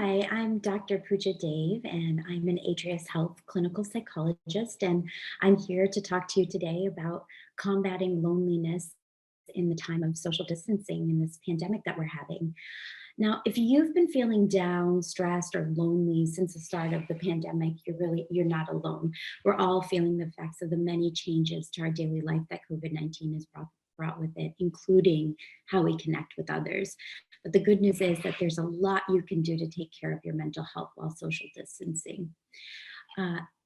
Hi, I'm Dr. Pooja Dave, and I'm an Atrius Health clinical psychologist, and I'm here to talk to you today about combating loneliness in the time of social distancing in this pandemic that we're having. Now, if you've been feeling down, stressed, or lonely since the start of the pandemic, you're not alone. We're all feeling the effects of the many changes to our daily life that COVID-19 has brought with it, including how we connect with others. But the good news is that there's a lot you can do to take care of your mental health while social distancing.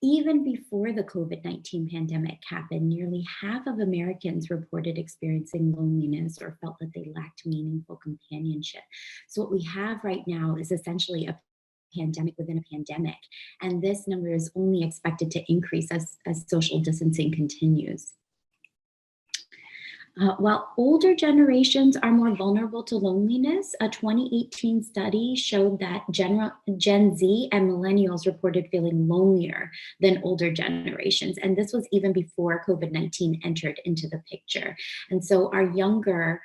Even before the COVID-19 pandemic happened, nearly half of Americans reported experiencing loneliness or felt that they lacked meaningful companionship. So what we have right now is essentially a pandemic within a pandemic. And this number is only expected to increase as social distancing continues. While older generations are more vulnerable to loneliness, a 2018 study showed that Gen Z and millennials reported feeling lonelier than older generations. And this was even before COVID-19 entered into the picture. And so our younger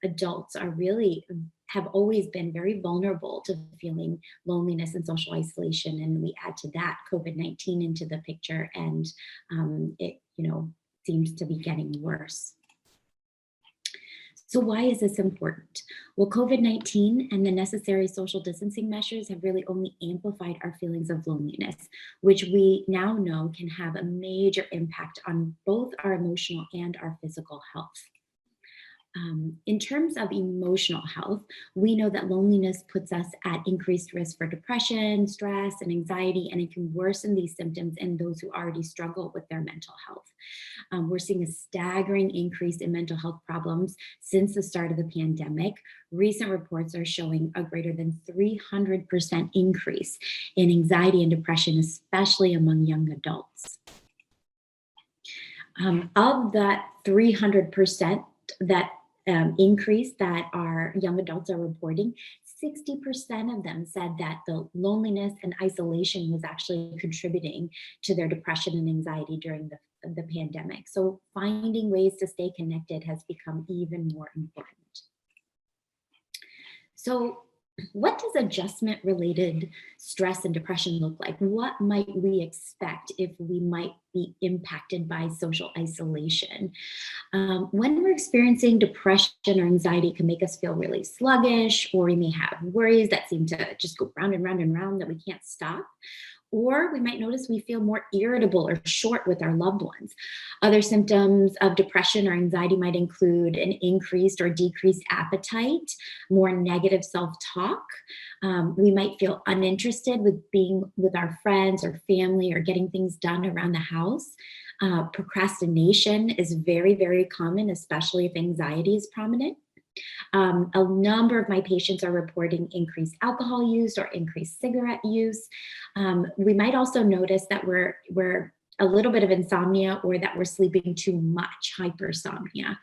adults have always been very vulnerable to feeling loneliness and social isolation. And we add to that COVID-19 into the picture, and it seems to be getting worse. So why is this important? Well, COVID-19 and the necessary social distancing measures have really only amplified our feelings of loneliness, which we now know can have a major impact on both our emotional and our physical health. In terms of emotional health, we know that loneliness puts us at increased risk for depression, stress, and anxiety, and it can worsen these symptoms in those who already struggle with their mental health. We're seeing a staggering increase in mental health problems since the start of the pandemic. Recent reports are showing a greater than 300% increase in anxiety and depression, especially among young adults. Of that 300% that increase that our young adults are reporting, 60% of them said that the loneliness and isolation was actually contributing to their depression and anxiety during the pandemic. So finding ways to stay connected has become even more important. So what does adjustment-related stress and depression look like? What might we expect if we might be impacted by social isolation? When we're experiencing depression or anxiety, it can make us feel really sluggish, or we may have worries that seem to just go round and round and round that we can't stop. Or we might notice we feel more irritable or short with our loved ones. Other symptoms of depression or anxiety might include an increased or decreased appetite, more negative self-talk. We might feel uninterested with being with our friends or family or getting things done around the house. Procrastination is very, very common, especially if anxiety is prominent. A number of my patients are reporting increased alcohol use or increased cigarette use. We might also notice that we're a little bit of insomnia, or that we're sleeping too much, hypersomnia.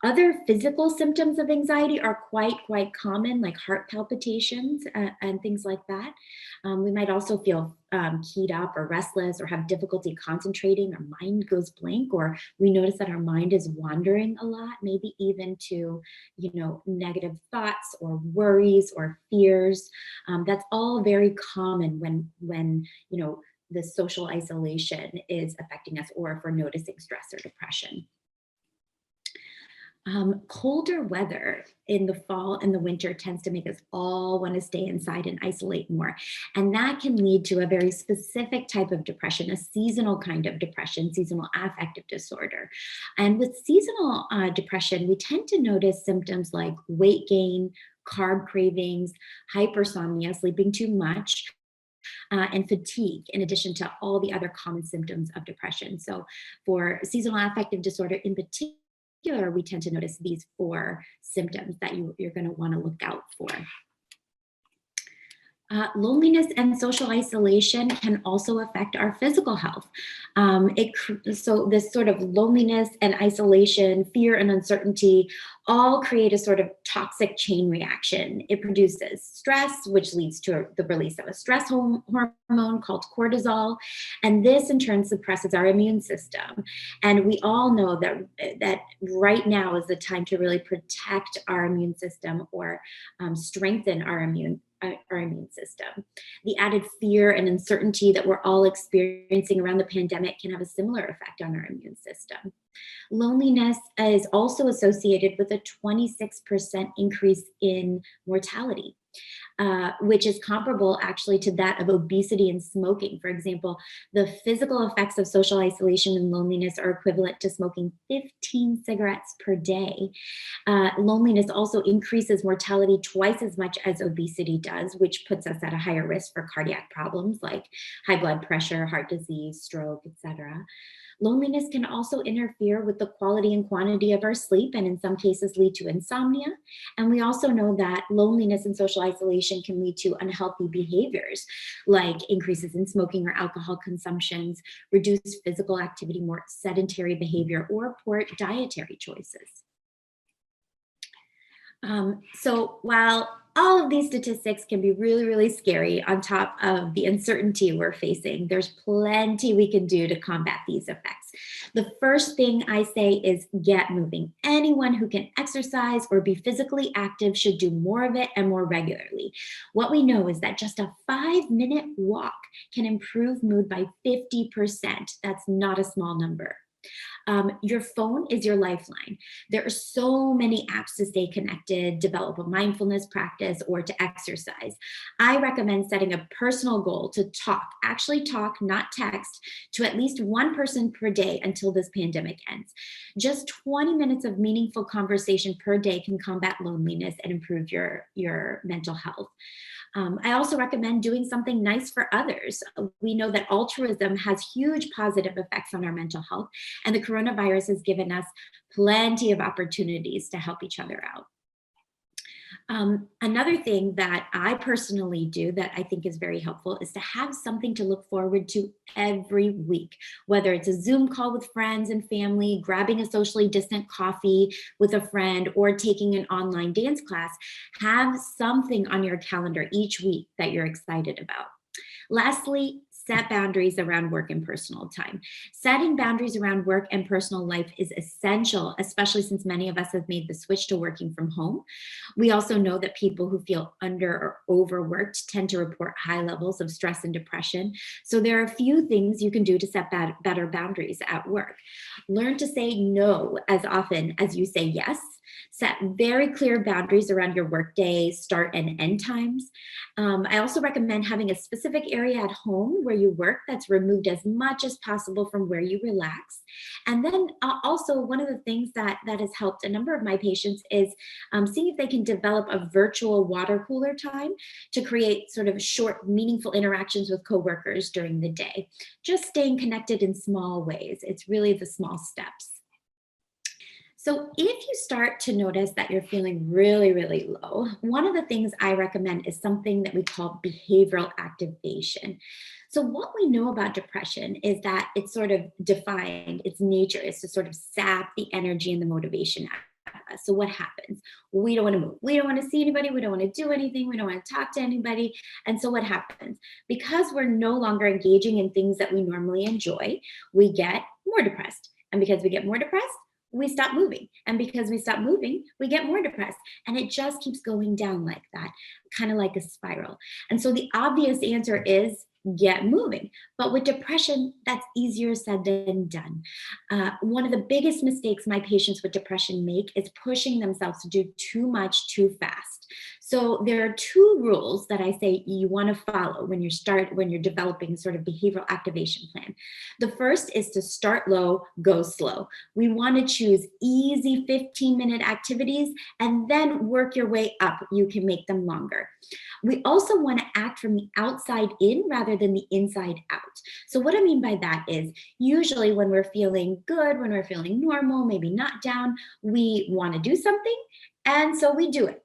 Other physical symptoms of anxiety are quite common, like heart palpitations and things like that. We might also feel keyed up or restless, or have difficulty concentrating. Our mind goes blank, or we notice that our mind is wandering a lot, maybe even to, negative thoughts or worries or fears. That's all very common when the social isolation is affecting us, or if we're noticing stress or depression. Colder weather in the fall and the winter tends to make us all want to stay inside and isolate more. And that can lead to a very specific type of depression, a seasonal kind of depression, seasonal affective disorder. And with seasonal depression, we tend to notice symptoms like weight gain, carb cravings, hypersomnia, sleeping too much, and fatigue, in addition to all the other common symptoms of depression. So for seasonal affective disorder in particular, we tend to notice these 4 symptoms that you're going to want to look out for. Loneliness and social isolation can also affect our physical health. So this sort of loneliness and isolation, fear and uncertainty, all create a sort of toxic chain reaction. It produces stress, which leads to the release of a stress hormone called cortisol, and this in turn suppresses our immune system. And we all know that right now is the time to really protect our immune system, or strengthen our immune system. The added fear and uncertainty that we're all experiencing around the pandemic can have a similar effect on our immune system. Loneliness is also associated with a 26% increase in mortality, which is comparable actually to that of obesity and smoking. For example, the physical effects of social isolation and loneliness are equivalent to smoking 15 cigarettes per day. Loneliness also increases mortality twice as much as obesity does, which puts us at a higher risk for cardiac problems like high blood pressure, heart disease, stroke, etc. Loneliness can also interfere with the quality and quantity of our sleep, and in some cases lead to insomnia. And we also know that loneliness and social isolation can lead to unhealthy behaviors like increases in smoking or alcohol consumptions, reduced physical activity, more sedentary behavior, or poor dietary choices. So while all of these statistics can be really, really scary on top of the uncertainty we're facing, there's plenty we can do to combat these effects. The first thing I say is get moving. Anyone who can exercise or be physically active should do more of it and more regularly. What we know is that just a 5-minute walk can improve mood by 50%. That's not a small number. Your phone is your lifeline. There are so many apps to stay connected, develop a mindfulness practice, or to exercise. I recommend setting a personal goal to actually talk, not text, to at least one person per day until this pandemic ends. Just 20 minutes of meaningful conversation per day can combat loneliness and improve your mental health. I also recommend doing something nice for others. We know that altruism has huge positive effects on our mental health, and the coronavirus has given us plenty of opportunities to help each other out. Another thing that I personally do that I think is very helpful is to have something to look forward to every week, whether it's a Zoom call with friends and family, grabbing a socially distant coffee with a friend, or taking an online dance class. Have something on your calendar each week that you're excited about. Lastly, set boundaries around work and personal time. Setting boundaries around work and personal life is essential, especially since many of us have made the switch to working from home. We also know that people who feel under or overworked tend to report high levels of stress and depression. So there are a few things you can do to set better boundaries at work. Learn to say no as often as you say yes. Set very clear boundaries around your workday start and end times. I also recommend having a specific area at home where you work that's removed as much as possible from where you relax. And then also one of the things that has helped a number of my patients is seeing if they can develop a virtual water cooler time to create sort of short, meaningful interactions with coworkers during the day. Just staying connected in small ways. It's really the small steps. So if you start to notice that you're feeling really, really low, one of the things I recommend is something that we call behavioral activation. So what we know about depression is that it's sort of defined, its nature is to sort of sap the energy and the motivation out of us. So what happens? We don't want to move. We don't want to see anybody. We don't want to do anything. We don't want to talk to anybody. And so what happens? Because we're no longer engaging in things that we normally enjoy, we get more depressed. And because we get more depressed, we stop moving. And because we stop moving, we get more depressed. And it just keeps going down like that, kind of like a spiral. And so the obvious answer is get moving. But with depression, that's easier said than done. One of the biggest mistakes my patients with depression make is pushing themselves to do too much too fast. So there are two rules that I say you want to follow when you're developing sort of behavioral activation plan. The first is to start low, go slow. We want to choose easy 15-minute activities and then work your way up. You can make them longer. We also want to act from the outside in rather than the inside out. So what I mean by that is usually when we're feeling good, when we're feeling normal, maybe not down, we want to do something. And so we do it.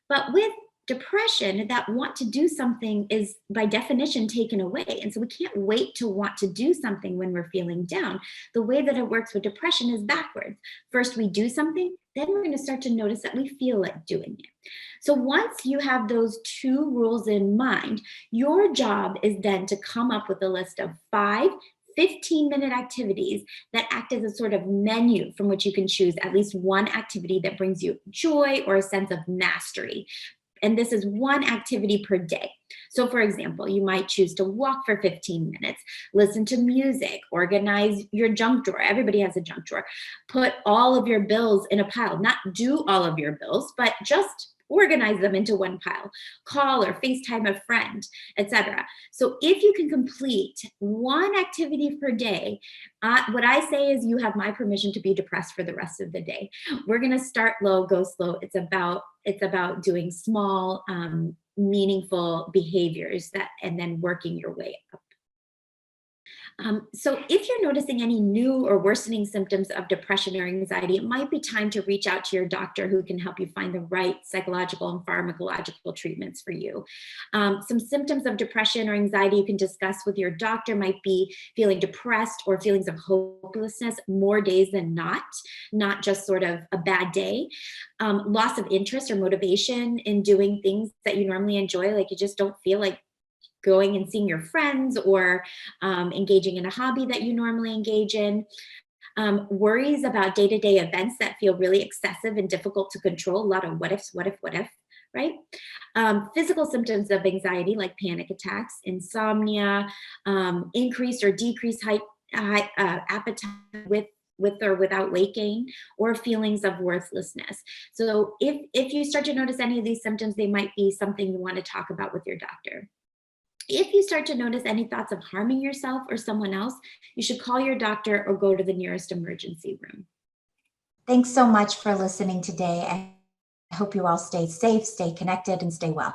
But with depression, that want to do something is by definition taken away. And so we can't wait to want to do something when we're feeling down. The way that it works with depression is backwards. First, we do something, then we're going to start to notice that we feel like doing it. So once you have those two rules in mind, your job is then to come up with a list of 5 15-minute activities that act as a sort of menu from which you can choose at least one activity that brings you joy or a sense of mastery. And this is one activity per day. So for example, you might choose to walk for 15 minutes, listen to music, organize your junk drawer. Everybody has a junk drawer. Put all of your bills in a pile, not do all of your bills, but just organize them into one pile. Call or FaceTime a friend, etc. So if you can complete one activity per day, what I say is you have my permission to be depressed for the rest of the day. We're going to start low, go slow. It's about doing small, meaningful behaviors and then working your way up. So if you're noticing any new or worsening symptoms of depression or anxiety, it might be time to reach out to your doctor, who can help you find the right psychological and pharmacological treatments for you. Some symptoms of depression or anxiety you can discuss with your doctor might be feeling depressed or feelings of hopelessness more days than not just sort of a bad day. Loss of interest or motivation in doing things that you normally enjoy, like you just don't feel like going and seeing your friends or engaging in a hobby that you normally engage in. Worries about day-to-day events that feel really excessive and difficult to control. A lot of what if, right? Physical symptoms of anxiety like panic attacks, insomnia, increased or decreased appetite with or without weight gain, or feelings of worthlessness. So if you start to notice any of these symptoms, they might be something you want to talk about with your doctor. If you start to notice any thoughts of harming yourself or someone else, you should call your doctor or go to the nearest emergency room. Thanks so much for listening today. I hope you all stay safe, stay connected, and stay well.